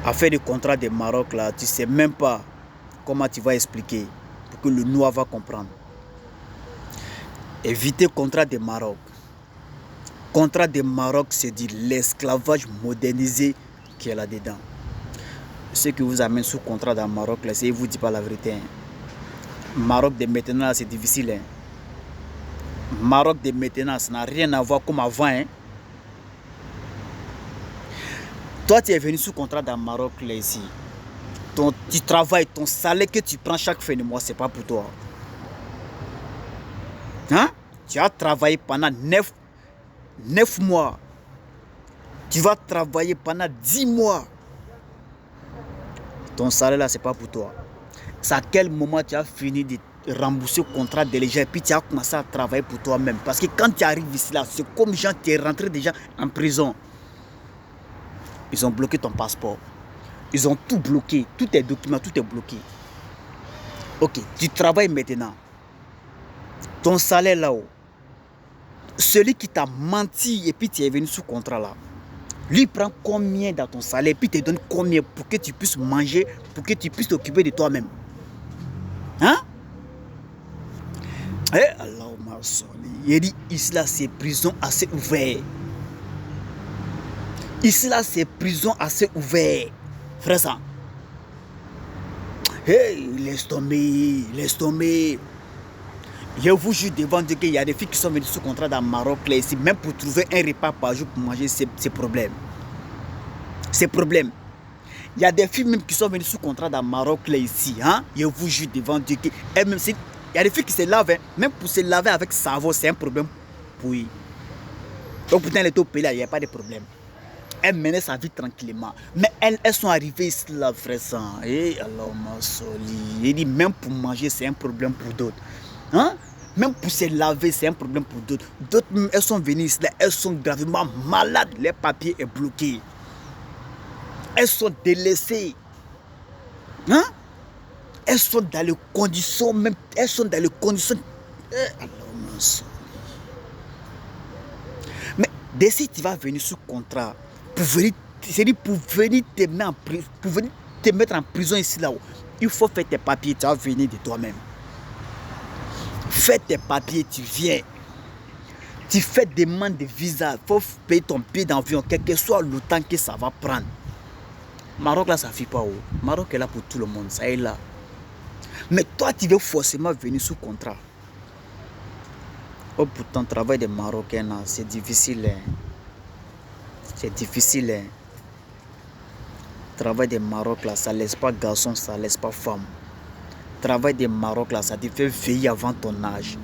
à faire des contrats de Maroc là, tu ne sais même pas comment tu vas expliquer pour que le noir va comprendre. Éviter contrat de Maroc. Contrat de Maroc, c'est dire l'esclavage modernisé qui est là-dedans. Ce qui vous amène sous contrat dans le Maroc, là, c'est ne vous dit pas la vérité. Hein. Maroc de maintenant, c'est difficile. Hein. Maroc de maintenant, ça n'a rien à voir comme avant. Hein. Toi, tu es venu sous contrat dans le Maroc, là, ici. Tu travailles, ton salaire que tu prends chaque fin de mois, ce n'est pas pour toi. Hein? Tu as travaillé pendant 9 mois. Tu vas travailler pendant 10 mois. Ton salaire là, ce n'est pas pour toi. C'est à quel moment tu as fini de rembourser le contrat de gens et puis tu as commencé à travailler pour toi-même. Parce que quand tu arrives ici là, c'est comme gens qui sont rentrés déjà en prison. Ils ont bloqué ton passeport. Ils ont tout bloqué. Tous tes documents, tout est bloqué. Ok, tu travailles maintenant. Ton salaire là-haut. Celui qui t'a menti et puis tu es venu sous contrat là. Lui prend combien dans ton salaire et puis te donne combien pour que tu puisses manger, pour que tu puisses t'occuper de toi-même. Hein? Eh Allah m'a sonné. Il dit ici là c'est prison assez ouvert. Ici là c'est prison assez ouvert. Frère ça. Hey, laisse tomber, laisse tomber. Je vous jure devant Dieu qu'il y a des filles qui sont venues sous contrat dans le Maroc là ici, même pour trouver un repas par jour pour manger, c'est problème. C'est problème. Il y a des filles même qui sont venues sous contrat dans le Maroc là ici, hein. Je vous jure devant Dieu que même si il y a des filles qui se lavent, hein, même pour se laver avec savon, c'est un problème pour eux. Donc pourtant les taux payés là, il n'y a pas de problème. Elles menaient sa vie tranquillement. Mais elles sont arrivées ici là, frère sang. Et alors ma soli. Il dit même pour manger, c'est un problème pour d'autres. Hein? Même pour se laver, c'est un problème pour d'autres. D'autres, elles sont venues ici là, elles sont gravement malades. Les papiers sont bloqués. Elles sont délaissées. Hein? Elles sont dans les conditions, même, elles sont dans les conditions. Mais d'ici, tu vas venir sous contrat pour venir, pour venir te mettre en prison ici là-haut. Il faut faire tes papiers, tu vas venir de toi-même. Fais tes papiers, tu viens. Tu fais demande de visa, il faut payer ton billet d'avion, quel que soit le temps que ça va prendre. Maroc là, ça ne fait pas où. Maroc est là pour tout le monde, ça est là. Mais toi, tu veux forcément venir sous contrat. Oh, pour ton travail de Marocain, c'est difficile. Hein. C'est difficile. Hein. Travail de Maroc, là, ça ne laisse pas garçon, ça ne laisse pas femme. Travail de Maroc, là, ça te fait veiller avant ton âge.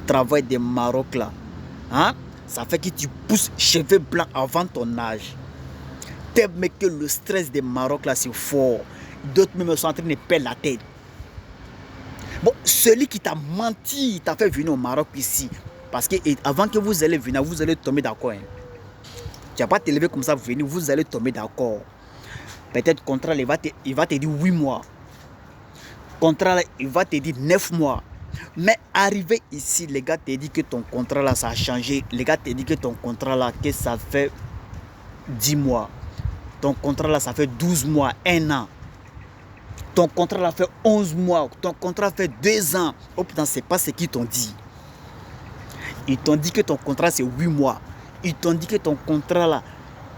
Travail de Maroc, là, hein, ça fait que tu pousses cheveux blancs avant ton âge. Tellement que le stress de Maroc, là, c'est fort. D'autres même sont en train de perdre la tête. Bon, celui qui t'a menti, il t'a fait venir au Maroc ici. Parce que avant que vous allez venir, vous allez tomber d'accord. Hein. Tu n'as pas te lever comme ça, vous allez tomber d'accord. Peut-être contrat, il va te dire 8 mois. Contrat, là, il va te dire 9 mois. Mais arrivé ici, les gars te disent que ton contrat là, ça a changé. Les gars te disent que ton contrat là, que ça fait 10 mois. Ton contrat là, ça fait 12 mois, 1 an. Ton contrat là fait 11 mois. Ton contrat fait 2 ans. Oh putain, c'est pas ce qu'ils t'ont dit. Ils t'ont dit que ton contrat c'est 8 mois. Ils t'ont dit que ton contrat là,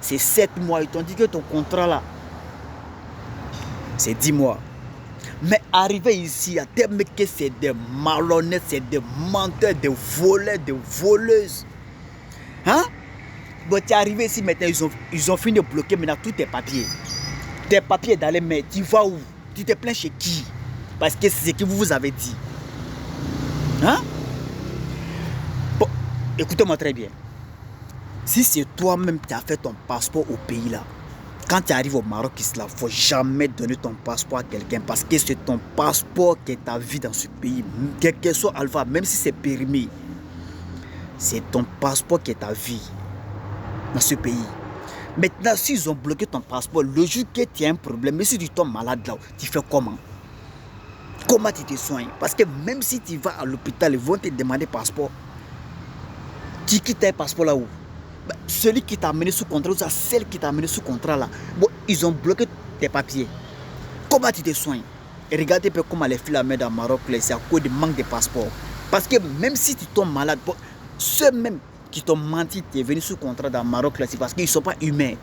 c'est 7 mois. Ils t'ont dit que ton contrat là, c'est 10 mois. Mais arrivé ici, il y a des mecs que c'est des malhonnêtes, c'est des menteurs, des voleurs, des voleuses. Hein? Bon, tu es arrivé ici maintenant, ils ont fini de bloquer maintenant tous tes papiers. Tes papiers dans les mains, tu vas où? Tu te plains chez qui? Parce que c'est ce que vous avez dit. Hein? Bon, écoutez-moi très bien. Si c'est toi-même qui as fait ton passeport au pays là, quand tu arrives au Maroc, il ne faut jamais donner ton passeport à quelqu'un parce que c'est ton passeport qui est ta vie dans ce pays. Quel que soit Alpha, même si c'est périmé, c'est ton passeport qui est ta vie dans ce pays. Maintenant, s'ils ont bloqué ton passeport, le jour que tu as un problème, mais si tu tombes malade là, tu fais comment? Comment tu te soignes? Parce que même si tu vas à l'hôpital, ils vont te demander passeport. Tu quittes un passeport là où? Celui qui t'a amené sous contrat, ou celle qui t'a amené sous contrat là, bon, ils ont bloqué tes papiers. Comment tu te soignes? Et regardez un peu comment les filles la mettent au Maroc, c'est à cause du manque de passeport. Parce que même si tu tombes malade, ceux même qui t'ont menti, tu es venu sous contrat dans le Maroc, c'est parce qu'ils ne sont pas humains.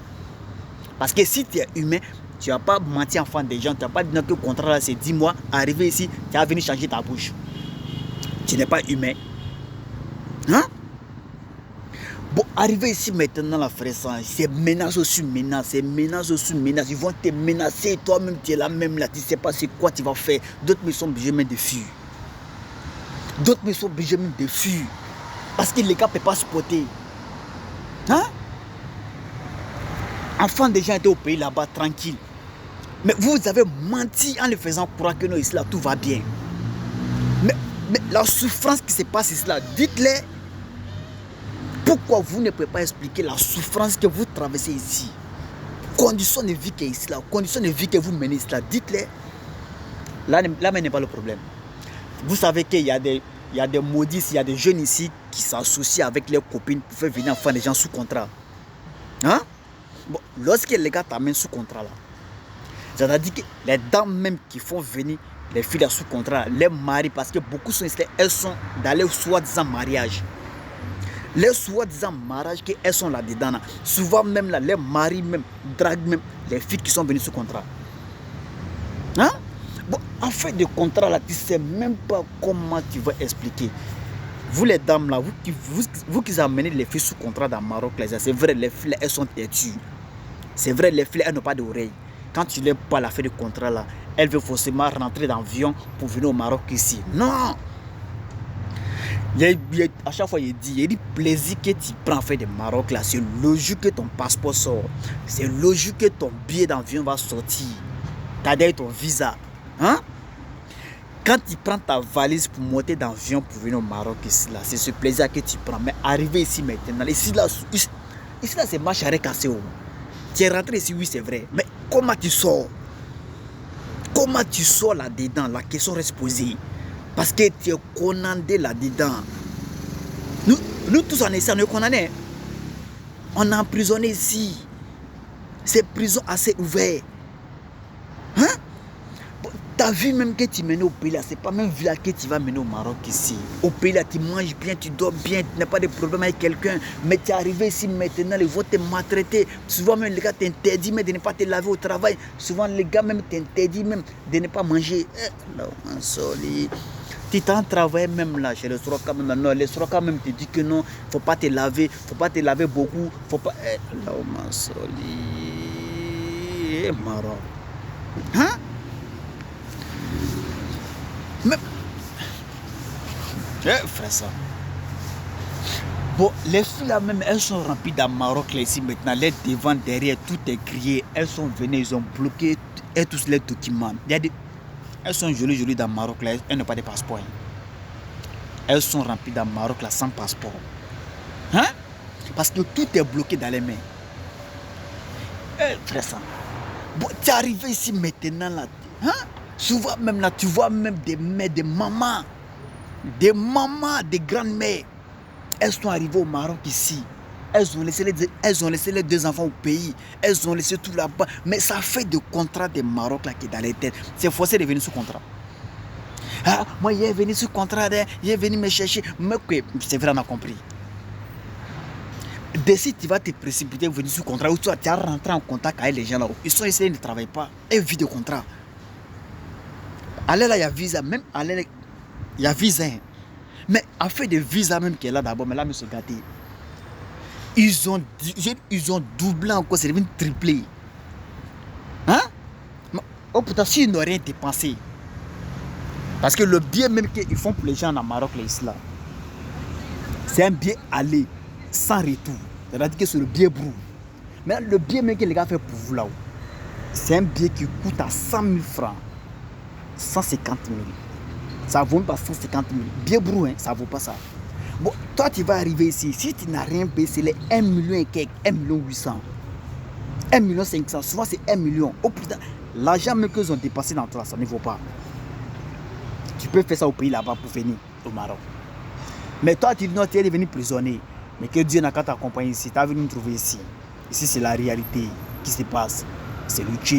Parce que si tu es humain, tu n'as pas menti en face des gens, tu n'as pas dit que le contrat là c'est 10 mois, arrivé ici, tu as venu changer ta bouche. Tu n'es pas humain. Hein? Bon, arrivé ici maintenant, la frère, c'est menace sur menace, c'est menace sur menace. Ils vont te menacer, toi-même, tu es là même là, tu ne sais pas c'est quoi tu vas faire. D'autres me sont obligés même de fuir. D'autres me sont obligés même de fuir. Parce que les gars ne peuvent pas supporter. Hein? Enfants des gens étaient au pays là-bas, tranquille. Mais vous avez menti en les faisant croire que non, ici là, tout va bien. Mais la souffrance qui se passe ici là, dites-les. Pourquoi vous ne pouvez pas expliquer la souffrance que vous traversez ici? Condition de vie qui est ici là, condition de vie que vous menez ici là, dites-les. Là n'est pas le problème. Vous savez qu'il y a des maudits, il y a des jeunes ici qui s'associent avec leurs copines pour faire venir enfin des gens sous contrat. Hein? Bon, lorsque les gars t'amènent sous contrat là, c'est-à-dire que les dames même qui font venir les filles là sous contrat, les maris, parce que beaucoup sont ici, elles sont dans les soi-disant mariage. Les soi-disant mariage qu'elles sont là-dedans, là. Souvent même là, les maris même draguent même les filles qui sont venues sous contrat. Hein? Bon, en fait de contrat là, tu ne sais même pas comment tu vas expliquer. Vous les dames là, vous qui amenez les filles sous contrat dans le Maroc, c'est vrai, les filles elles sont têtues. C'est vrai, les filles elles n'ont pas d'oreilles. Quand tu n'aimes pas la fin de contrat là, elles veulent forcément rentrer dans l'avion pour venir au Maroc ici. Non! À chaque fois, il dit plaisir que tu prends en fait de Maroc là, c'est logique que ton passeport sort. C'est logique que ton billet d'avion va sortir. Tu as d'ailleurs ton visa. Hein? Quand tu prends ta valise pour monter dans l'avion pour venir au Maroc ici là, c'est ce plaisir que tu prends. Mais arriver ici maintenant, ici là c'est marche à cassé. Tu es rentré ici, oui c'est vrai. Mais comment tu sors? Comment tu sors là-dedans? La question reste posée. Parce que tu es condamné là-dedans. Nous tous en essayant, on est condamnés. On est emprisonné ici. C'est prison assez ouverte. Hein? Bon, ta vie même que tu mènes au pays là, c'est pas même vie là que tu vas mener au Maroc ici. Au pays là, tu manges bien, tu dors bien, tu n'as pas de problème avec quelqu'un. Mais tu es arrivé ici maintenant, ils vont te maltraiter. Souvent même les gars t'interdisent même de ne pas te laver au travail. Souvent les gars même t'interdisent même de ne pas manger. Tu t'en travailles même là chez le Soroka même. Non, le Soroka même te dit que non, faut pas te laver beaucoup, faut pas. Là, on soli. Marron. Hein? Mais. Frère ça. Bon, les filles là même, elles sont remplies dans Maroc là ici maintenant. Les devant, derrière, tout est crié. Elles sont venues, ils ont bloqué tous les documents. Il y a des. Elles sont jolies dans le Maroc là, elles n'ont pas de passeport. Elles sont remplies dans le Maroc là sans passeport. Hein? Parce que tout est bloqué dans les mains. Frère ça. Bon, tu es arrivé ici maintenant là. Hein? Souvent même là, tu vois même des mères, des mamans, des grandes-mères. Elles sont arrivées au Maroc ici. Elles ont laissé les deux enfants au pays. Elles ont laissé tout là-bas. Mais ça fait de contrat de Maroc là qui est dans les têtes. C'est forcé de venir sous contrat. Ah, moi, il est venu sous contrat, il est venu me chercher. Mais c'est vrai, on a compris. D'ici, tu vas te précipiter pour venir sous contrat. Ou tu vas rentrer en contact avec les gens là. Ils sont ici, ils ne travaillent pas. Ils vivent de contrat. Allez là, il y a visa. Même allez, il y a visa. Mais en fait, de visa même qui est là d'abord, mais là, ils sont gâtés. Ils ont doublé encore, c'est devenu triplé. Hein? Oh putain, s'ils n'ont rien dépensé. Parce que le billet même qu'ils font pour les gens en Maroc, là, c'est un billet aller, sans retour. C'est-à-dire que c'est le billet brou. Mais le billet même que les gars font pour vous là, c'est un billet qui coûte à 100 000 francs. 150 000. Ça vaut pas 150 000. Billet brou, hein, ça vaut pas ça. Bon, toi tu vas arriver ici, si tu n'as rien payé, c'est les 1 million et quelques, 1 million 800, 1 million 500, souvent c'est 1 million. Oh putain, l'argent même qu'ils ont dépassé dans toi, ça ne vaut pas. Tu peux faire ça au pays là-bas pour venir au Maroc. Mais toi tu dis non, tu es devenu prisonnier. Mais que Dieu n'a qu'à t'accompagner ici, tu as venu nous trouver ici. Ici c'est la réalité qui se passe, c'est le Dieu.